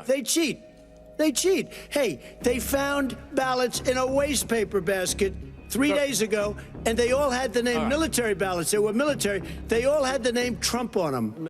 They cheat. They cheat. Hey, they found ballots in a waste paper basket 3 days ago, and they all had the name military ballots. They were military. They all had the name Trump on them.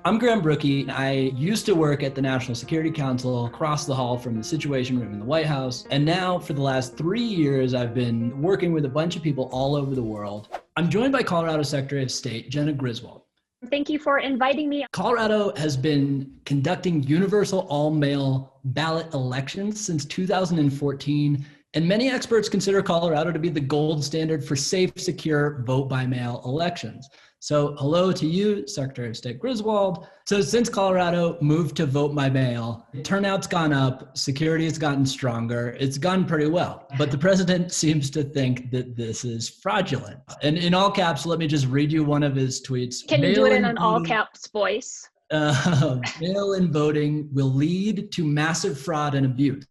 I'm Graham Brookie. I used to work at the National Security Council across the hall from the Situation Room in the White House. And now for the last 3 years, I've been working with a bunch of people all over the world. I'm joined by Colorado Secretary of State, Jena Griswold. Thank you for inviting me. Colorado has been conducting universal all-mail ballot elections since 2014, and many experts consider Colorado to be the gold standard for safe, secure vote-by-mail elections. So hello to you, Secretary of State Griswold. So since Colorado moved to vote by mail, turnout's gone up, security has gotten stronger, it's gone pretty well. But the president seems to think that this is fraudulent. And in all caps, let me just read you one of his tweets. Can you do it in an all caps voice? Mail-in voting will lead to massive fraud and abuse.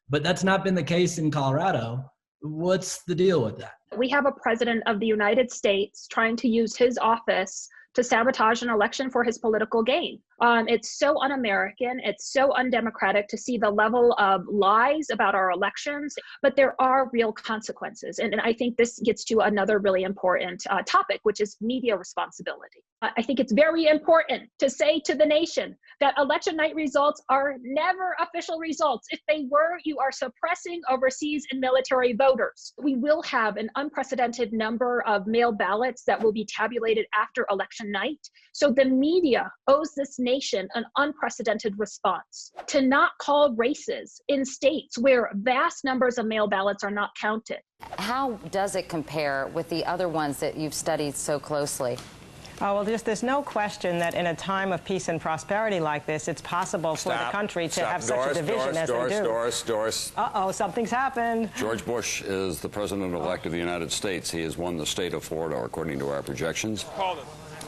But that's not been the case in Colorado. What's the deal with that? We have a president of the United States trying to use his office to sabotage an election for his political gain. It's so un-American, it's so undemocratic to see the level of lies about our elections, but there are real consequences. And I think this gets to another really important topic, which is media responsibility. I think it's very important to say to the nation that election night results are never official results. If they were, you are suppressing overseas and military voters. We will have an unprecedented number of mail ballots that will be tabulated after election night. So the media owes this nation an unprecedented response to not call races in states where vast numbers of mail ballots are not counted. How does it compare with the other ones that you've studied so closely? Oh, well, there's no question that in a time of peace and prosperity like this, it's possible for the country to have such a division as they do. Doris. Uh-oh, something's happened. George Bush is the president-elect of the United States. He has won the state of Florida, according to our projections.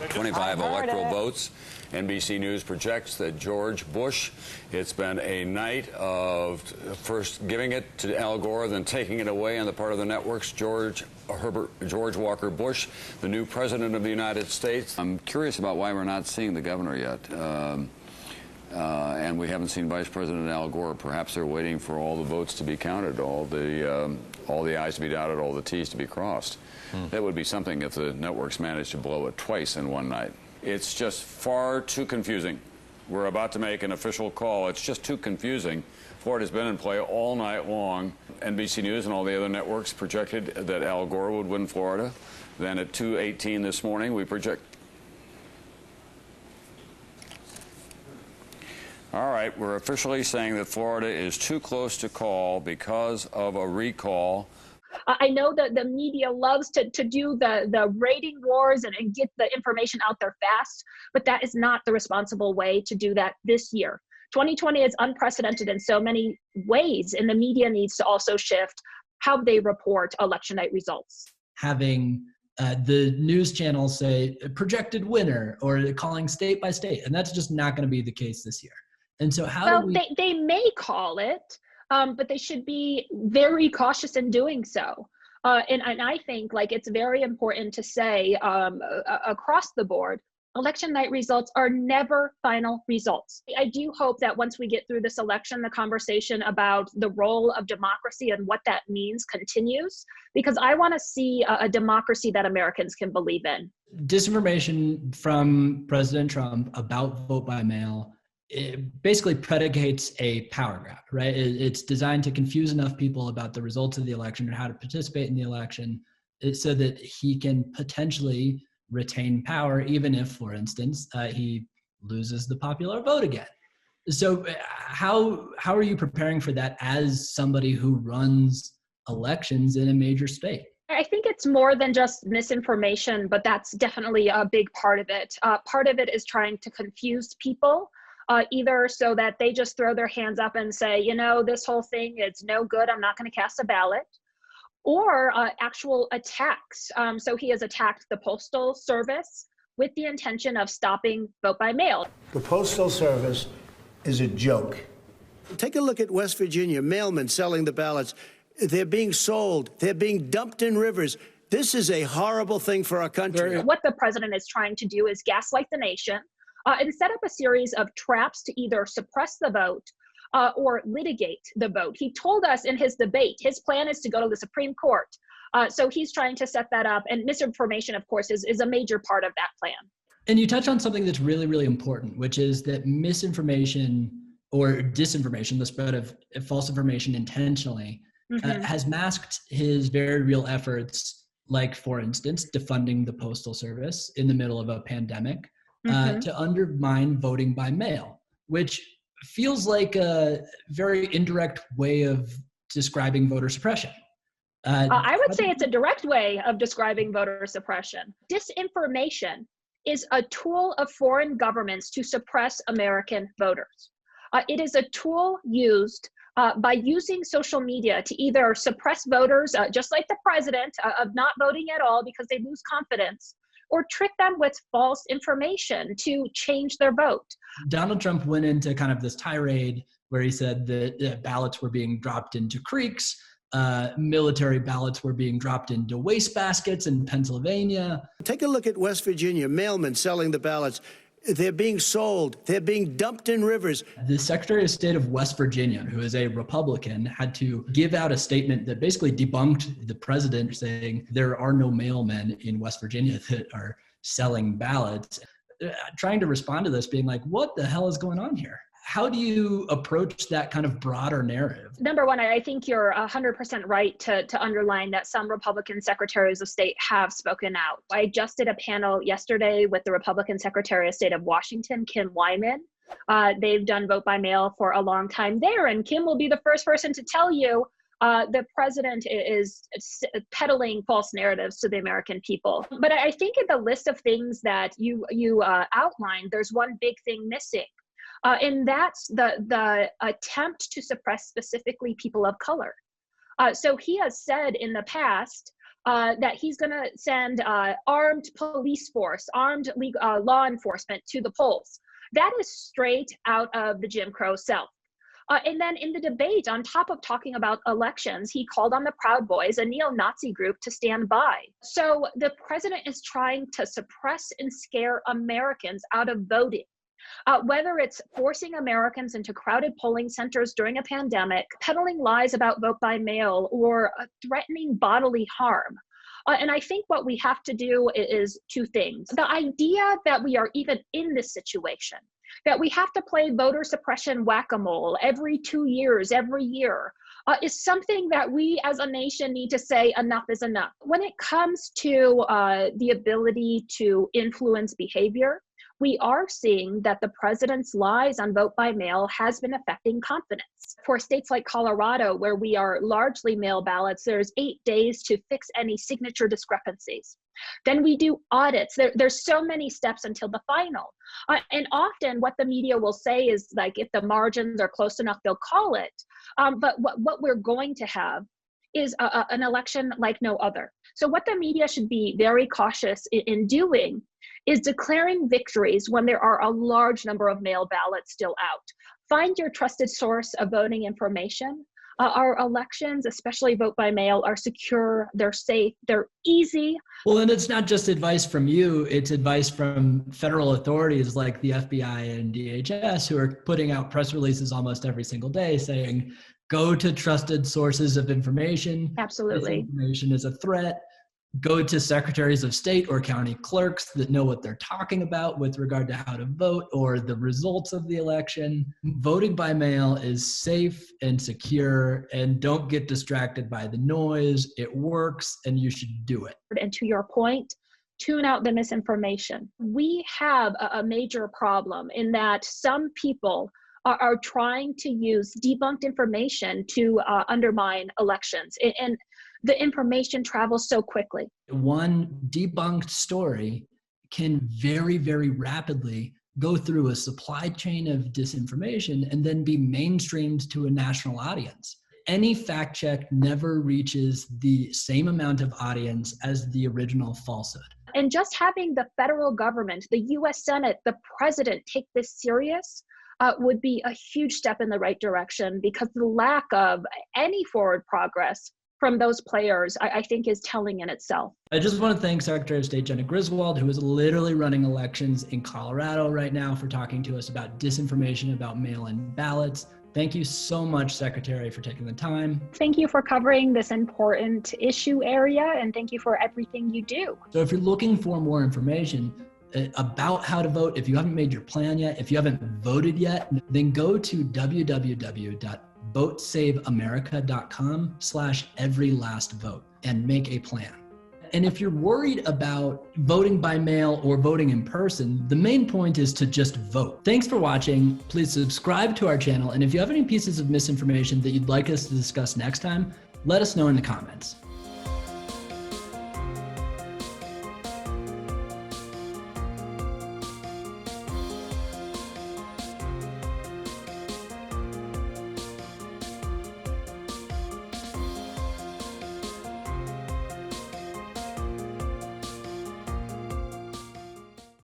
25 electoral votes. NBC News projects that George Bush, it's been a night of first giving it to Al Gore, then taking it away on the part of the networks. George Walker Bush, the new president of the United States. I'm curious about why we're not seeing the governor yet. And we haven't seen Vice President Al Gore. Perhaps they're waiting for all the votes to be counted, all the I's to be dotted, all the T's to be crossed. That would be something if the networks managed to blow it twice in one night. It's just far too confusing. We're about to make an official call. It's just too confusing. Florida's been in play all night long. NBC News and all the other networks projected that Al Gore would win Florida. Then at 2:18 this morning, we project. All right, we're officially saying that Florida is too close to call because of a recall. I know that the media loves to do the rating wars and get the information out there fast, but that is not the responsible way to do that this year. 2020 is unprecedented in so many ways, and the media needs to also shift how they report election night results. Having the news channels say projected winner or calling state by state, and that's just not going to be the case this year. And so they may call it, but they should be very cautious in doing so. And I think it's very important to say across the board, election night results are never final results. I do hope that once we get through this election, the conversation about the role of democracy and what that means continues, because I want to see a democracy that Americans can believe in. Disinformation from President Trump about vote by mail, it basically predicates a power grab, right? It's designed to confuse enough people about the results of the election or how to participate in the election so that he can potentially retain power, even if, for instance, he loses the popular vote again. So how are you preparing for that as somebody who runs elections in a major state? I think it's more than just misinformation, but that's definitely a big part of it. Part of it is trying to confuse people. Either so that they just throw their hands up and say, this whole thing is no good, I'm not going to cast a ballot, or actual attacks. So he has attacked the Postal Service with the intention of stopping vote by mail. The Postal Service is a joke. Take a look at West Virginia, mailmen selling the ballots. They're being sold. They're being dumped in rivers. This is a horrible thing for our country. What the president is trying to do is gaslight the nation. and set up a series of traps to either suppress the vote or litigate the vote. He told us in his debate, his plan is to go to the Supreme Court. So he's trying to set that up. And misinformation, of course, is a major part of that plan. And you touch on something that's really, really important, which is that misinformation or disinformation, the spread of false information intentionally, has masked his very real efforts, like, for instance, defunding the Postal Service in the middle of a pandemic, to undermine voting by mail, which feels like a very indirect way of describing voter suppression. I would say it's a direct way of describing voter suppression. Disinformation is a tool of foreign governments to suppress American voters. It is a tool used by using social media to either suppress voters, just like the president, of not voting at all because they lose confidence, or trick them with false information to change their vote. Donald Trump went into kind of this tirade where he said that ballots were being dropped into creeks, military ballots were being dropped into wastebaskets in Pennsylvania. Take a look at West Virginia, mailmen selling the ballots. They're being sold. They're being dumped in rivers. The Secretary of State of West Virginia, who is a Republican, had to give out a statement that basically debunked the president, saying there are no mailmen in West Virginia that are selling ballots. Trying to respond to this, being like, what the hell is going on here? How do you approach that kind of broader narrative? Number one, I think you're 100% right to underline that some Republican secretaries of state have spoken out. I just did a panel yesterday with the Republican Secretary of State of Washington, Kim Wyman. They've done vote by mail for a long time there, and Kim will be the first person to tell you the president is peddling false narratives to the American people. But I think in the list of things that you outlined, there's one big thing missing. And that's the attempt to suppress specifically people of color. So he has said in the past that he's going to send armed police force, armed law enforcement to the polls. That is straight out of the Jim Crow South. And then in the debate, on top of talking about elections, he called on the Proud Boys, a neo-Nazi group, to stand by. So the president is trying to suppress and scare Americans out of voting. Whether it's forcing Americans into crowded polling centers during a pandemic, peddling lies about vote by mail, or threatening bodily harm. And I think what we have to do is two things. The idea that we are even in this situation, that we have to play voter suppression whack-a-mole every 2 years, every year, is something that we as a nation need to say enough is enough. When it comes to the ability to influence behavior, we are seeing that the president's lies on vote by mail has been affecting confidence. For states like Colorado, where we are largely mail ballots, there's 8 days to fix any signature discrepancies. Then we do audits. There's so many steps until the final. And often what the media will say is, like, if the margins are close enough, they'll call it. But what we're going to have is an election like no other. So what the media should be very cautious in doing is declaring victories when there are a large number of mail ballots still out. Find your trusted source of voting information. Our elections, especially vote by mail, are secure, they're safe, they're easy. Well, and it's not just advice from you, it's advice from federal authorities like the FBI and DHS, who are putting out press releases almost every single day saying, go to trusted sources of information. Absolutely. This information is a threat. Go to secretaries of state or county clerks that know what they're talking about with regard to how to vote or the results of the election. Voting by mail is safe and secure, and don't get distracted by the noise. It works, and you should do it. And to your point, tune out the misinformation. We have a major problem in that some people are trying to use debunked information to undermine elections. And the information travels so quickly. One debunked story can very, very rapidly go through a supply chain of disinformation and then be mainstreamed to a national audience. Any fact check never reaches the same amount of audience as the original falsehood. And just having the federal government, the US Senate, the president take this serious would be a huge step in the right direction, because the lack of any forward progress from those players, I think is telling in itself. I just want to thank Secretary of State Jena Griswold, who is literally running elections in Colorado right now, for talking to us about disinformation about mail-in ballots. Thank you so much, Secretary, for taking the time. Thank you for covering this important issue area, and thank you for everything you do. So if you're looking for more information about how to vote, if you haven't made your plan yet, if you haven't voted yet, then go to www.votesaveamerica.com/everylastvote and make a plan. And if you're worried about voting by mail or voting in person, the main point is to just vote. Thanks for watching. Please subscribe to our channel. And if you have any pieces of misinformation that you'd like us to discuss next time, let us know in the comments.